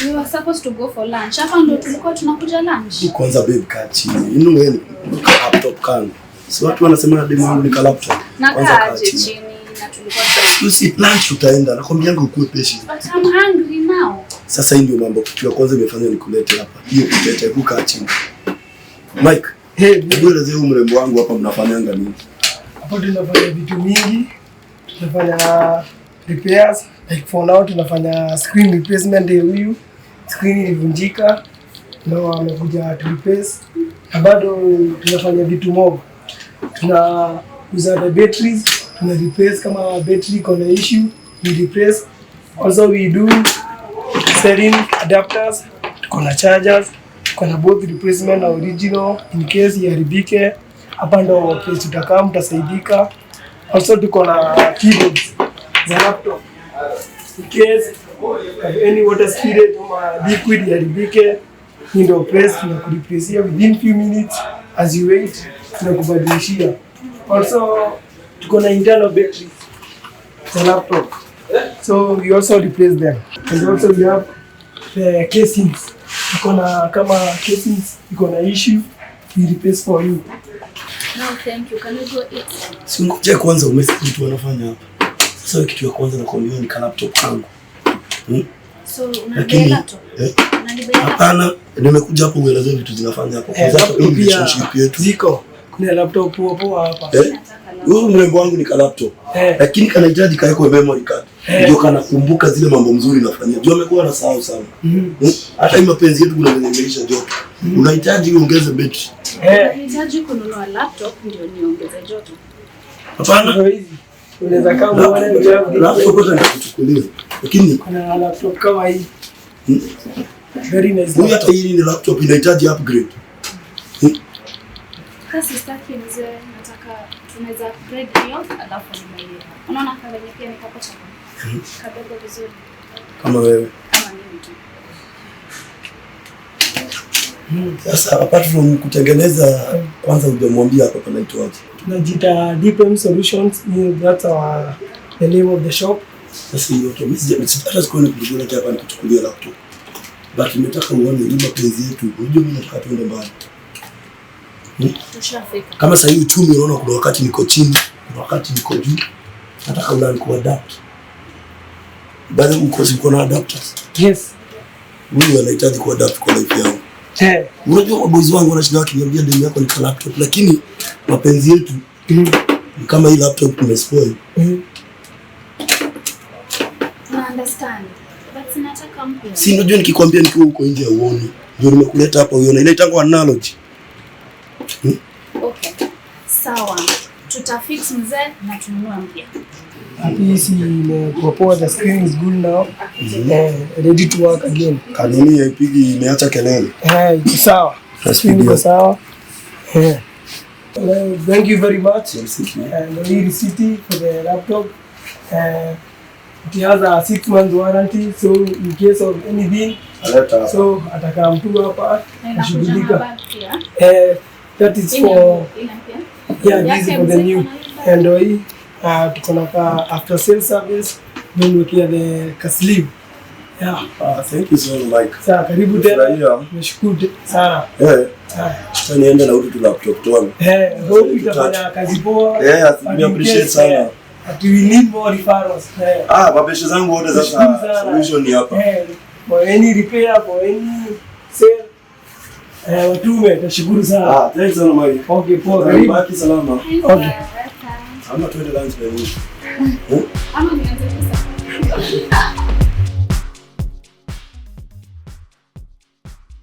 We were supposed to go for lunch. Hapa ndo tulikuwa tunakuja lunch. Kwanza babe kaa chini. Wewe laptop kando. Si watu wanasema demo yangu ni laptop. Kwanza kaa chini na tulikuwa tusi lunch utaenda. Nakwambia yangu ukue patient. But I'm hungry now. Sasa hii ndio mambo kitu ya kwanza imefanya nikulete hapa. Hiyo kuleta kukaa chini. Mike, hebu elezea mrembo wangu hapa mnafanyanga nini? Hapa tunafanya vitu mingi. Tunafanya repairs. Like for now tunafanya screen replacement ya huyu. Screen ilivunjika. Ndio amekuja to replace. Na bado tunafanya vitu mob. Tunauza the batteries. Tuna replace kama battery kuna issue. We replace. Also we do selling adapters. Kuna chargers. Kuna both replacement na original in case iharibike. Hapa ndo place tutakaa mtasaidika. Also tuko na keyboards za laptop. In case any water spillage or liquid iharibike, ndio place tunakureplace within few minutes as you wait tunakubadilishia. Also tuko na internal batteries za laptop. So we also replace them. And also we have the casings. Tuko na kama casings iko na issue, we replace for you. No, thank you. Can we go eat? Si ngoja kwanza umesikia kitu wanafanya hapa. Sasa kitu ya kwanza nakwambia ni laptop kangu. So unanibeba laptop? Unanibeba? Hapana, nimekuja hapo uelezee vitu zinafanya hapo. Kwanza hii relationship yetu. Ziko. Kuna laptop hapo hapa. Huyu mrembo wangu ni laptop. Lakini kanahitaji kaeko memory card. Ndio kanakumbuka zile mambo mzuri nafanyia. Ndio amekuwa anasahau sana. Hata hii mapenzi yetu kuna nimeisha joto. Unahitaji uongeze battery. Unahitaji kununua laptop ndio niongeze joto. Hapana. Unaweza kama laptop hata nikuchukulia. Lakini kuna laptop kama hii. Very nice. Huyu hata hii ni laptop inahitaji upgrade. Kasi sitaki mzee, nataka tunaweza upgrade hiyo alafu nimelia. Unaona kama venye pia nikapata kadogo vizuri. Kama wewe. Kama mimi tu. Sasa apart from kutengeneza kwanza hujamwambia hapa panaitwaje? Tunajiita Deprime Solutions, that's our the name of the shop. Sasa hiyo tu mimi hata sikuona kujulia hapa nikuchukulia laptop. But nimetaka uone hii mapenzi yetu. Unajua mimi nataka tuende mbali. Tushafika. Kama sasa hivi uchumi unaona kuna wakati niko chini, kuna wakati niko juu. Nataka ulani kuadapt. Baada mko na adapters. Yes. Mimi anahitaji kuadapt kwa life yangu. Unajua boys wangu wanashinda wakiniambia demu yako ni laptop, lakini mapenzi yetu ni kama hii laptop imespoil. Na understand. But nataka mpya. Si unajua nikikwambia nikiwa huko nje uone. Ndio nimekuleta hapa uone. Ile itakuwa analogy. Okay. Sawa. Tutafix mzee na tununue mpya. This propose the screen is good now. Ready to work again. Kanuni haipigi imeacha kelele. Iko sawa. Iko sawa. Thank you very much. And we receipt for the laptop. It has a 6 months warranty, so in case of anything, so ataka mtu hapa ashughulika. That is for this is for the new. And we tuko na after sales service, then we get the sleeve. Yeah. Thank you so much. Sasa karibu tena. Nashukuru sana. Sasa niende na utu laptop tu. Hope itafanya kazi poa. I appreciate sana. But we need more referrals. Mabeshe zangu wote sasa solution ni hapa. For any repair, for any sale. Watume tashukuru sana. Thanks so much. Okay, poa. Karibu. Baki salama. Okay. Ama tuende lunch leo. Ama nianze sasa.